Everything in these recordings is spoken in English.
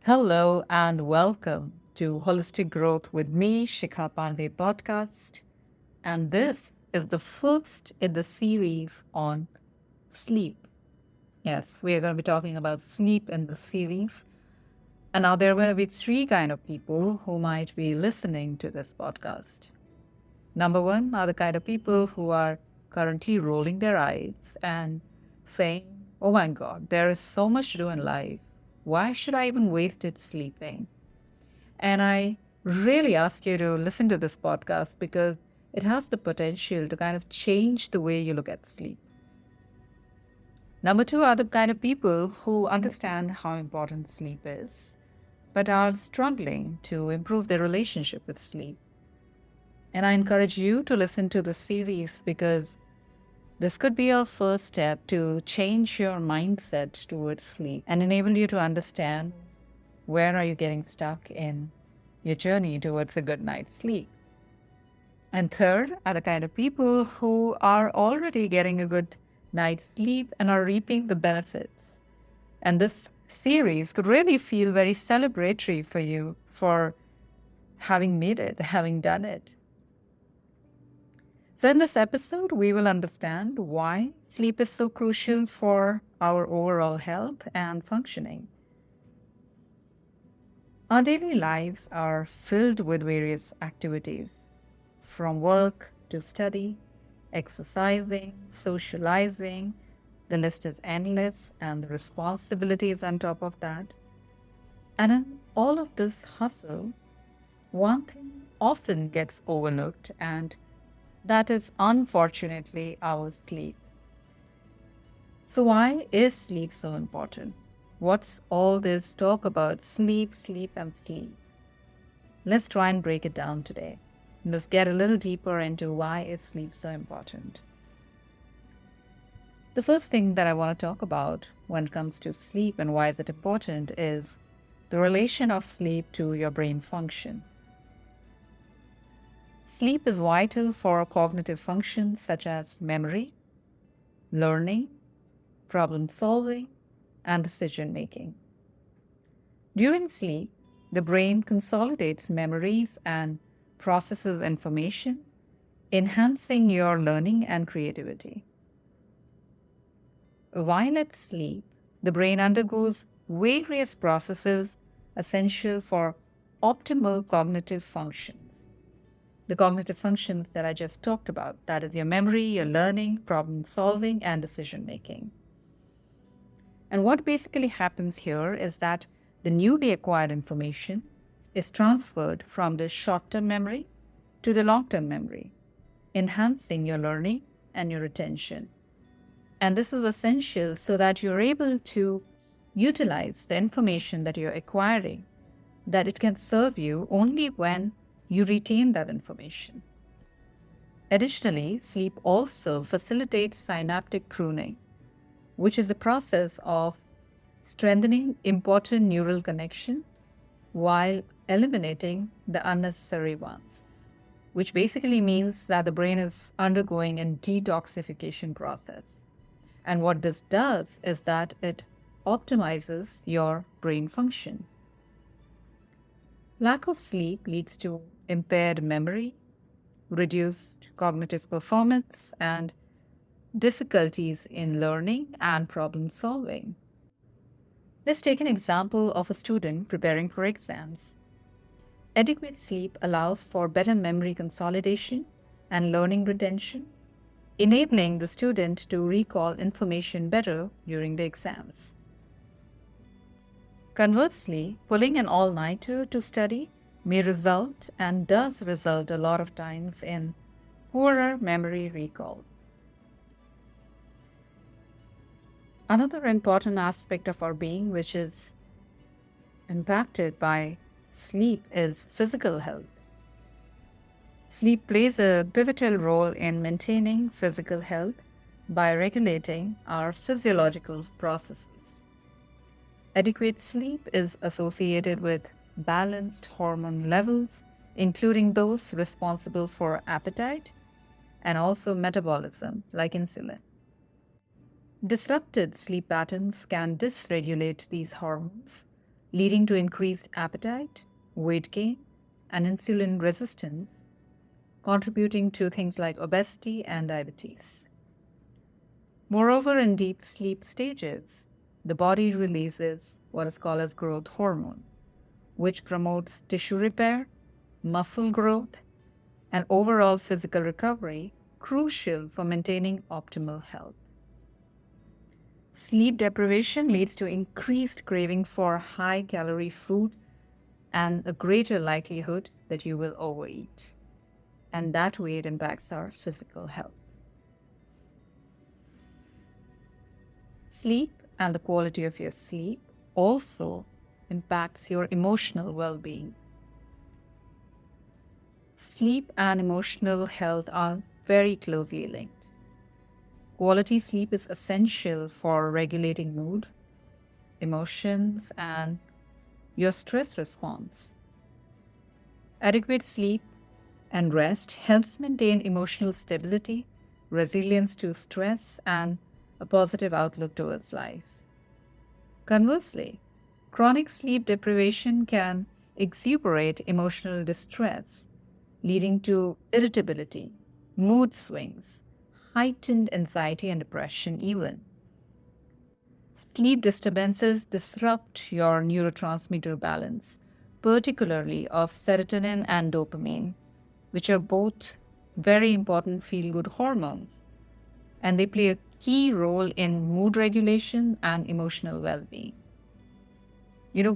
Hello and welcome to Holistic Growth with me, Shikha Pandey podcast. And this is the first in the series on sleep. Yes, we are going to be talking about sleep in the series. And now there are going to be three kind of people who might be listening to this podcast. Number one are the kind of people who are currently rolling their eyes and saying, "Oh my God, there is so much to do in life. Why should I even waste it sleeping?" And I really ask you to listen to this podcast because it has the potential to kind of change the way you look at sleep. Number two are the kind of people who understand how important sleep is, but are struggling to improve their relationship with sleep. And I encourage you to listen to this series because this could be your first step to change your mindset towards sleep and enable you to understand where are you getting stuck in your journey towards a good night's sleep. And third are the kind of people who are already getting a good night's sleep and are reaping the benefits. And this series could really feel very celebratory for you for having made it, having done it. So, in this episode, we will understand why sleep is so crucial for our overall health and functioning. Our daily lives are filled with various activities, from work to study, exercising, socializing. The list is endless, and the responsibilities on top of that. And in all of this hustle, one thing often gets overlooked, and that is unfortunately our sleep. So, why is sleep so important? What's all this talk about sleep, sleep, and sleep? Let's try and break it down today. Let's get a little deeper into why is sleep so important. The first thing that I want to talk about when it comes to sleep and why is it important is the relation of sleep to your brain function. Sleep is vital for cognitive functions such as memory, learning, problem solving, and decision making. During sleep, the brain consolidates memories and processes information, enhancing your learning and creativity. While at sleep, the brain undergoes various processes essential for optimal cognitive functions. The cognitive functions that I just talked about, that is your memory, your learning, problem solving, and decision making. And what basically happens here is that the newly acquired information is transferred from the short-term memory to the long-term memory, enhancing your learning and your retention. And this is essential so that you're able to utilize the information that you're acquiring, that it can serve you only when you retain that information. Additionally, sleep also facilitates synaptic pruning, which is the process of strengthening important neural connection while eliminating the unnecessary ones, which basically means that the brain is undergoing a detoxification process. And what this does is that it optimizes your brain function. Lack of sleep leads to impaired memory, reduced cognitive performance, and difficulties in learning and problem solving. Let's take an example of a student preparing for exams. Adequate sleep allows for better memory consolidation and learning retention, enabling the student to recall information better during the exams. Conversely, pulling an all-nighter to study may result and does result a lot of times in poorer memory recall. Another important aspect of our being which is impacted by sleep is physical health. Sleep plays a pivotal role in maintaining physical health by regulating our physiological processes. Adequate sleep is associated with balanced hormone levels, including those responsible for appetite and also metabolism, like insulin. Disrupted sleep patterns can dysregulate these hormones, leading to increased appetite, weight gain, and insulin resistance, contributing to things like obesity and diabetes. Moreover, in deep sleep stages, the body releases what is called as growth hormone, which promotes tissue repair, muscle growth, and overall physical recovery, crucial for maintaining optimal health. Sleep deprivation leads to increased craving for high-calorie food and a greater likelihood that you will overeat. And that way it impacts our physical health. Sleep and the quality of your sleep also impacts your emotional well-being. Sleep and emotional health are very closely linked. Quality sleep is essential for regulating mood, emotions, and your stress response. Adequate sleep and rest helps maintain emotional stability, resilience to stress, and a positive outlook towards life. Conversely, chronic sleep deprivation can exacerbate emotional distress, leading to irritability, mood swings, heightened anxiety and depression even. Sleep disturbances disrupt your neurotransmitter balance, particularly of serotonin and dopamine, which are both very important feel-good hormones, and they play a key role in mood regulation and emotional well-being.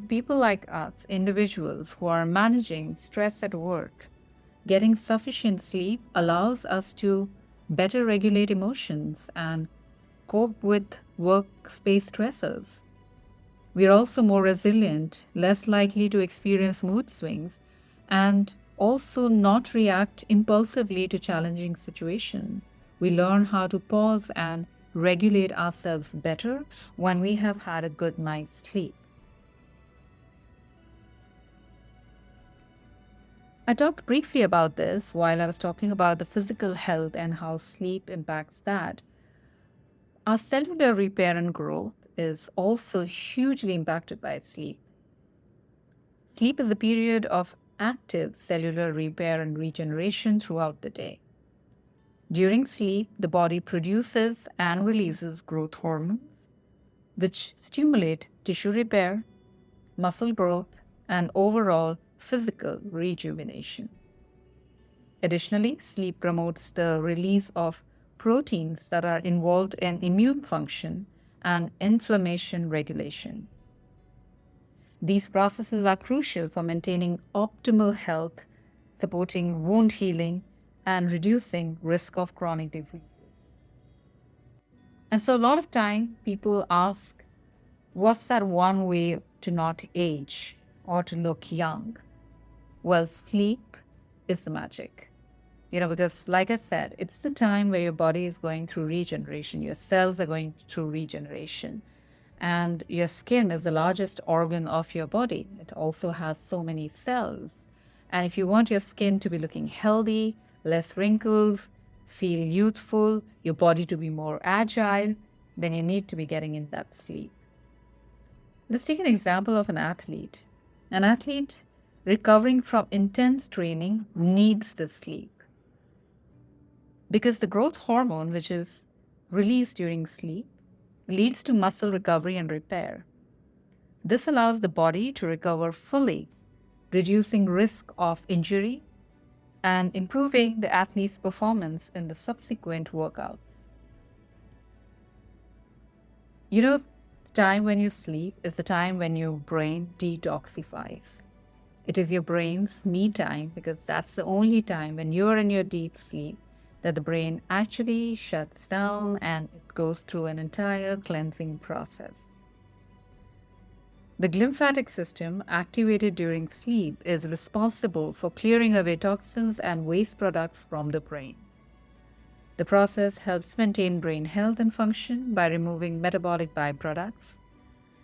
People like us, individuals who are managing stress at work, getting sufficient sleep allows us to better regulate emotions and cope with workspace stressors. We are also more resilient, less likely to experience mood swings, and also not react impulsively to challenging situations. We learn how to pause and regulate ourselves better when we have had a good night's sleep. I talked briefly about this while I was talking about the physical health and how sleep impacts that. Our cellular repair and growth is also hugely impacted by sleep. Sleep is a period of active cellular repair and regeneration throughout the day. During sleep, the body produces and releases growth hormones, which stimulate tissue repair, muscle growth, and overall physical rejuvenation. Additionally, sleep promotes the release of proteins that are involved in immune function and inflammation regulation. These processes are crucial for maintaining optimal health, supporting wound healing, and reducing risk of chronic diseases. And so a lot of time people ask, what's that one way to not age or to look young? Well, sleep is the magic. Because like I said, it's the time where your body is going through regeneration. Your cells are going through regeneration. And your skin is the largest organ of your body. It also has so many cells. And if you want your skin to be looking healthy, less wrinkles, feel youthful, your body to be more agile, then you need to be getting in that sleep. Let's take an example of an athlete. An athlete recovering from intense training needs the sleep, because the growth hormone, which is released during sleep, leads to muscle recovery and repair. This allows the body to recover fully, reducing risk of injury and improving the athlete's performance in the subsequent workouts. The time when you sleep is the time when your brain detoxifies. It is your brain's me time, because that's the only time when you're in your deep sleep that the brain actually shuts down and it goes through an entire cleansing process. The glymphatic system activated during sleep is responsible for clearing away toxins and waste products from the brain. The process helps maintain brain health and function by removing metabolic byproducts,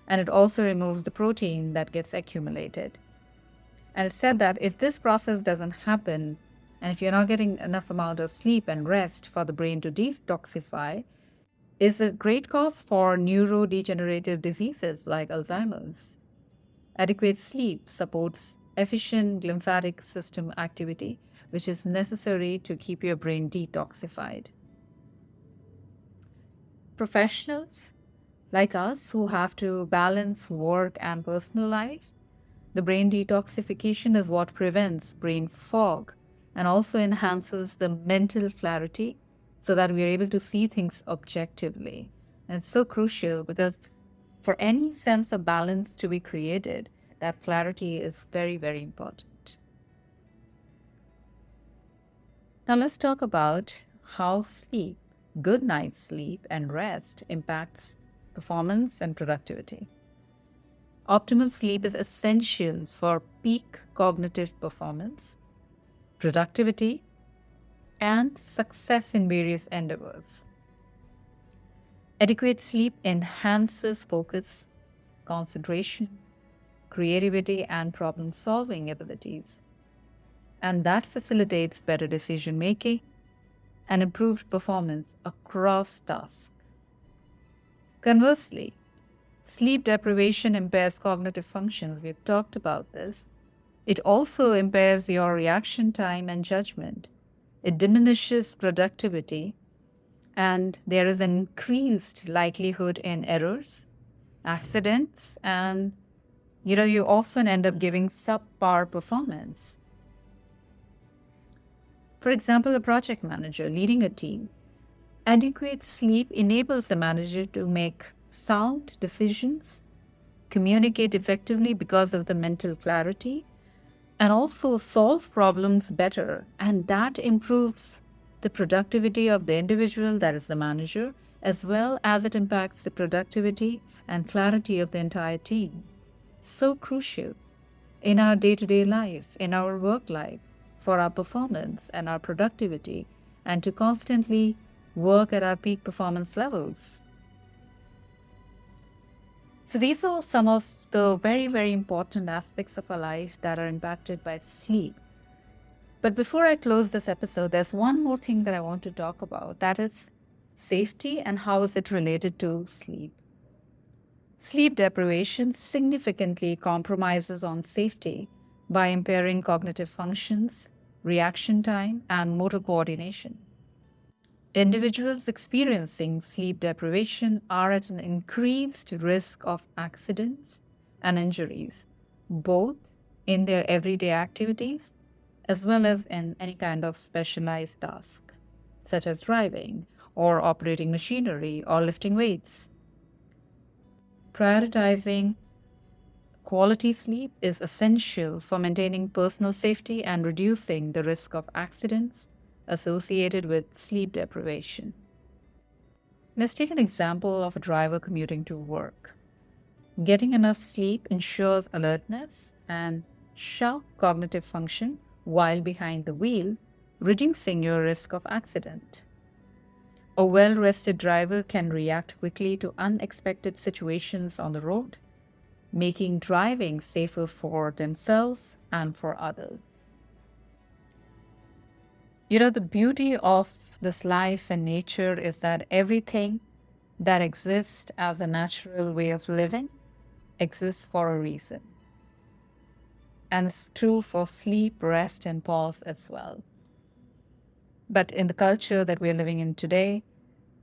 and it also removes the protein that gets accumulated. And it's said that if this process doesn't happen, and if you're not getting enough amount of sleep and rest for the brain to detoxify, is a great cause for neurodegenerative diseases like Alzheimer's. Adequate sleep supports efficient lymphatic system activity, which is necessary to keep your brain detoxified. Professionals like us who have to balance work and personal life, the brain detoxification is what prevents brain fog and also enhances the mental clarity so that we are able to see things objectively. And it's so crucial because for any sense of balance to be created, that clarity is very, very important. Now let's talk about how sleep, good night's sleep and rest impacts performance and productivity. Optimal sleep is essential for peak cognitive performance, productivity, and success in various endeavors. Adequate sleep enhances focus, concentration, creativity, and problem solving abilities, and that facilitates better decision making and improved performance across tasks. Conversely, sleep deprivation impairs cognitive functions. We've talked about this. It also impairs your reaction time and judgment. It diminishes productivity, and there is an increased likelihood in errors, accidents, and you often end up giving subpar performance. For example, a project manager leading a team, adequate sleep enables the manager to make sound decisions, communicate effectively because of the mental clarity, and also solve problems better. And that improves the productivity of the individual, that is the manager, as well as it impacts the productivity and clarity of the entire team. So crucial in our day-to-day life, in our work life, for our performance and our productivity, and to constantly work at our peak performance levels. So these are some of the very, very important aspects of our life that are impacted by sleep. But before I close this episode, there's one more thing that I want to talk about. That is safety and how is it related to sleep. Sleep deprivation significantly compromises on safety by impairing cognitive functions, reaction time, and motor coordination. Individuals experiencing sleep deprivation are at an increased risk of accidents and injuries, both in their everyday activities as well as in any kind of specialized task, such as driving or operating machinery or lifting weights. Prioritizing quality sleep is essential for maintaining personal safety and reducing the risk of accidents associated with sleep deprivation. Let's take an example of a driver commuting to work. Getting enough sleep ensures alertness and sharp cognitive function while behind the wheel, reducing your risk of accident. A well-rested driver can react quickly to unexpected situations on the road, making driving safer for themselves and for others. The beauty of this life and nature is that everything that exists as a natural way of living exists for a reason. And it's true for sleep, rest, and pause as well. But in the culture that we're living in today,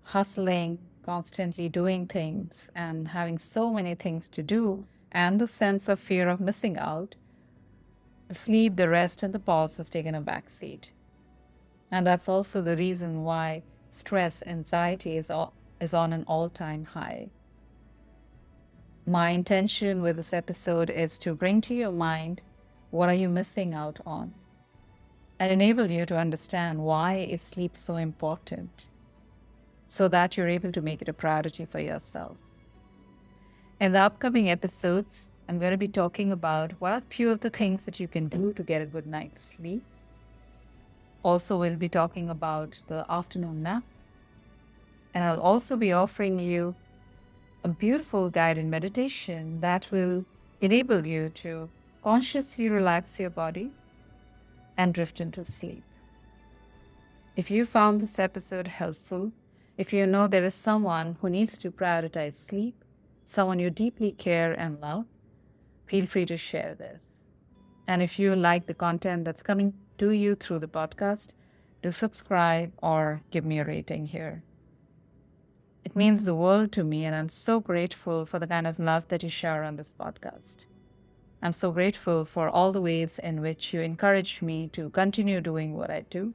hustling, constantly doing things, and having so many things to do, and the sense of fear of missing out, the sleep, the rest, and the pause has taken a backseat. And that's also the reason why stress, anxiety is on an all-time high. My intention with this episode is to bring to your mind what are you missing out on and enable you to understand why is sleep so important so that you're able to make it a priority for yourself. In the upcoming episodes, I'm going to be talking about what are a few of the things that you can do to get a good night's sleep. Also, we'll be talking about the afternoon nap. And I'll also be offering you a beautiful guided meditation that will enable you to consciously relax your body and drift into sleep. If you found this episode helpful, if you know there is someone who needs to prioritize sleep, someone you deeply care and love, feel free to share this. And if you like the content that's coming to you through the podcast, do subscribe or give me a rating here. It means the world to me, and I'm so grateful for the kind of love that you share on this podcast. I'm so grateful for all the ways in which you encourage me to continue doing what I do.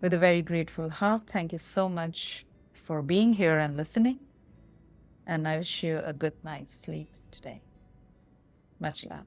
With a very grateful heart, thank you so much for being here and listening. And I wish you a good night's sleep today. Much love.